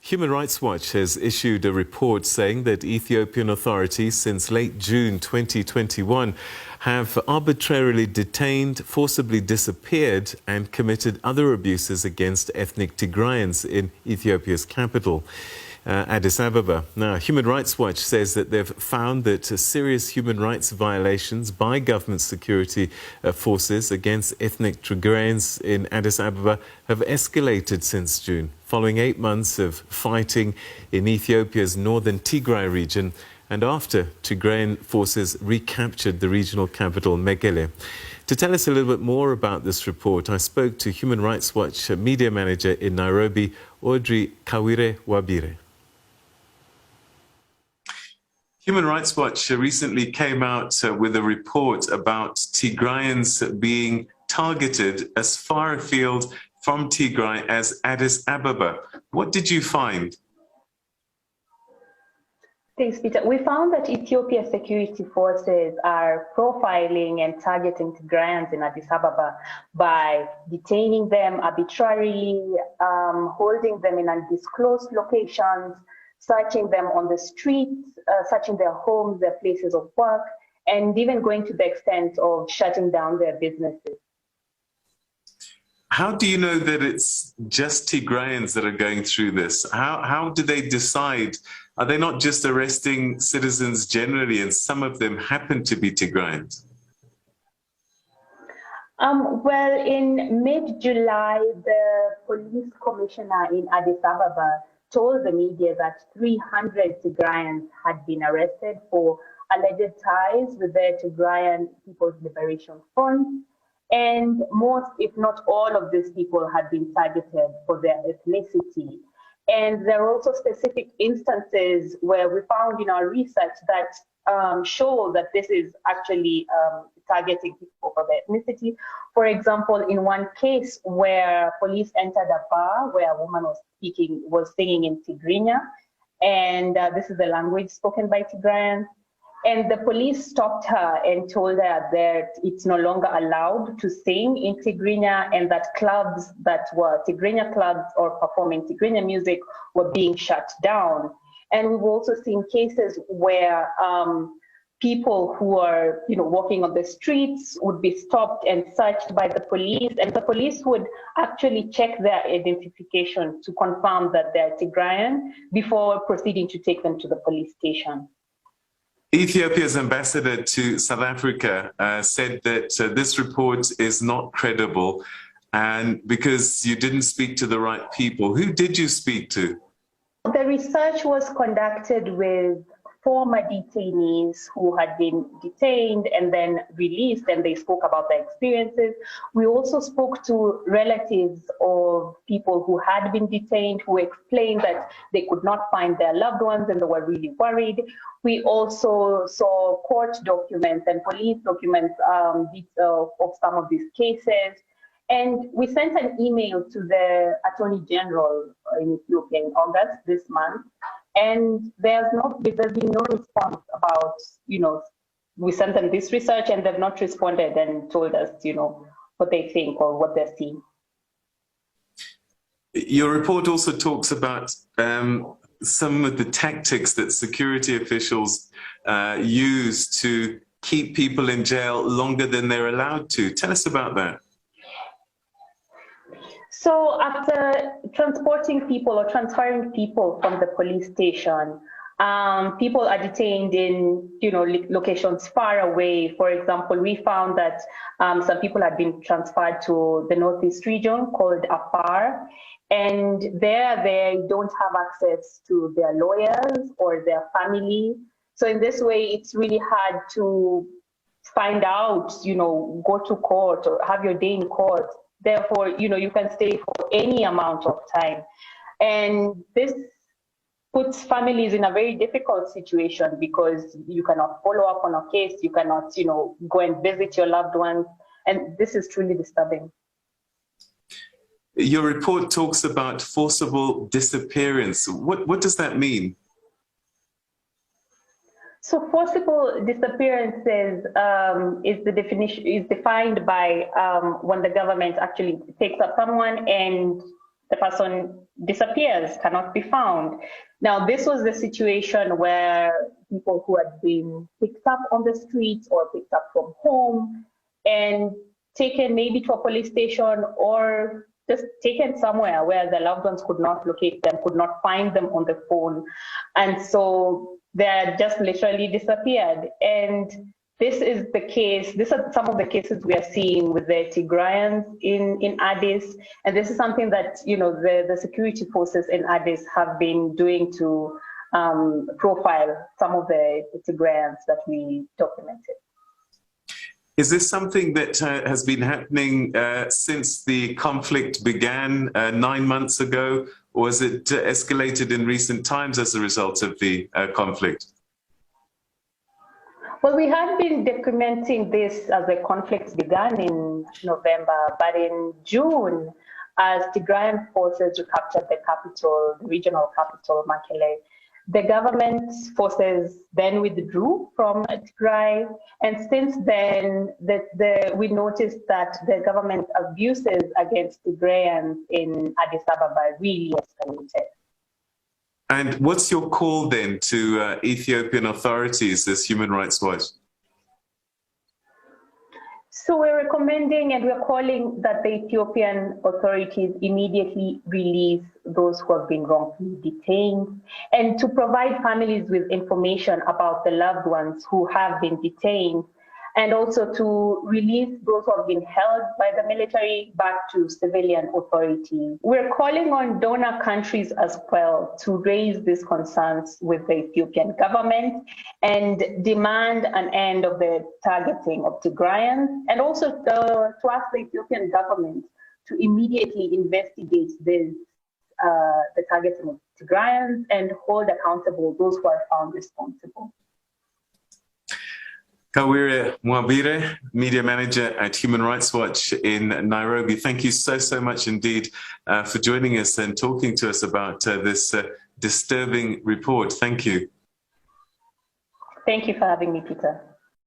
Human Rights Watch has issued a report saying that Ethiopian authorities since late June 2021 have arbitrarily detained, forcibly disappeared and committed other abuses against ethnic Tigrayans in Ethiopia's capital, Addis Ababa. Now, Human Rights Watch says that they've found that serious human rights violations by government security forces against ethnic Tigrayans in Addis Ababa have escalated since June, following 8 months of fighting in Ethiopia's northern Tigray region and after Tigrayan forces recaptured the regional capital, Mekele. To tell us a little bit more about this report, I spoke to Human Rights Watch media manager in Nairobi, Audrey Kawire-Wabire. Human Rights Watch recently came out with a report about Tigrayans being targeted as far afield from Tigray as Addis Ababa. What did you find? Thanks, Peter. We found that Ethiopia's security forces are profiling and targeting Tigrayans in Addis Ababa by detaining them arbitrarily, holding them in undisclosed locations, searching them on the streets, searching their homes, their places of work, and even going to the extent of shutting down their businesses. How do you know that it's just Tigrayans that are going through this? How do they decide? Are they not just arresting citizens generally, and some of them happen to be Tigrayans? Well, in mid-July, the police commissioner in Addis Ababa told the media that 300 Tigrayans had been arrested for alleged ties with the Tigrayan People's Liberation Front. And most, if not all, of these people had been targeted for their ethnicity. And there are also specific instances where we found in our research that show that this is actually targeting people for their ethnicity. For example, in one case where police entered a bar where a woman was singing in Tigrinya, and this is the language spoken by Tigrayans. And the police stopped her and told her that it's no longer allowed to sing in Tigrinya, and that clubs that were Tigrinya clubs or performing Tigrinya music were being shut down. And we've also seen cases where people who are, walking on the streets would be stopped and searched by the police, and the police would actually check their identification to confirm that they're Tigrayan before proceeding to take them to the police station. Ethiopia's ambassador to South Africa said that this report is not credible, and because you didn't speak to the right people. Who did you speak to? The research was conducted with former detainees who had been detained and then released, and they spoke about their experiences. We also spoke to relatives of people who had been detained, who explained that they could not find their loved ones and they were really worried. We also saw court documents and police documents of some of these cases. And we sent an email to the Attorney General in Ethiopia in August this month. And there's been no response about, we sent them this research and they've not responded and told us, what they think or what they're seeing. Your report also talks about some of the tactics that security officials use to keep people in jail longer than they're allowed to. Tell us about that. So after transporting people or transferring people from the police station, people are detained in, locations far away. For example, we found that some people had been transferred to the northeast region called Afar, and there they don't have access to their lawyers or their family. So in this way, it's really hard to find out, go to court or have your day in court. Therefore, you can stay for any amount of time. And this puts families in a very difficult situation because you cannot follow up on a case, you cannot, go and visit your loved ones. And this is truly disturbing. Your report talks about forcible disappearance. What does that mean? So forcible disappearances is defined by when the government actually takes up someone and the person disappears, cannot be found. Now, this was the situation where people who had been picked up on the streets or picked up from home and taken maybe to a police station or just taken somewhere where the loved ones could not locate them, could not find them on the phone. And so they just literally disappeared. And this is the case, these are some of the cases we are seeing with the Tigrayans in Addis. And this is something that, you know, the security forces in Addis have been doing to profile some of the Tigrayans that we documented. Is this something that has been happening since the conflict began 9 months ago, or has it escalated in recent times as a result of the conflict? Well, we had been documenting this as the conflict began in November, but in June, as Tigrayan forces recaptured the capital, the regional capital, Mekelle, the government forces then withdrew from Tigray, and since then, we noticed that the government abuses against Tigrayans in Addis Ababa really escalated. And what's your call then to Ethiopian authorities as Human Rights Watch? So we're recommending and we're calling that the Ethiopian authorities immediately release those who have been wrongfully detained and to provide families with information about the loved ones who have been detained, and also to release those who have been held by the military back to civilian authorities. We're calling on donor countries as well to raise these concerns with the Ethiopian government and demand an end of the targeting of Tigrayans, and also to ask the Ethiopian government to immediately investigate this, the targeting of Tigrayans and hold accountable those who are found responsible. Kawire Mwabire, Media Manager at Human Rights Watch in Nairobi. Thank you so much indeed for joining us and talking to us about this disturbing report. Thank you. Thank you for having me, Peter.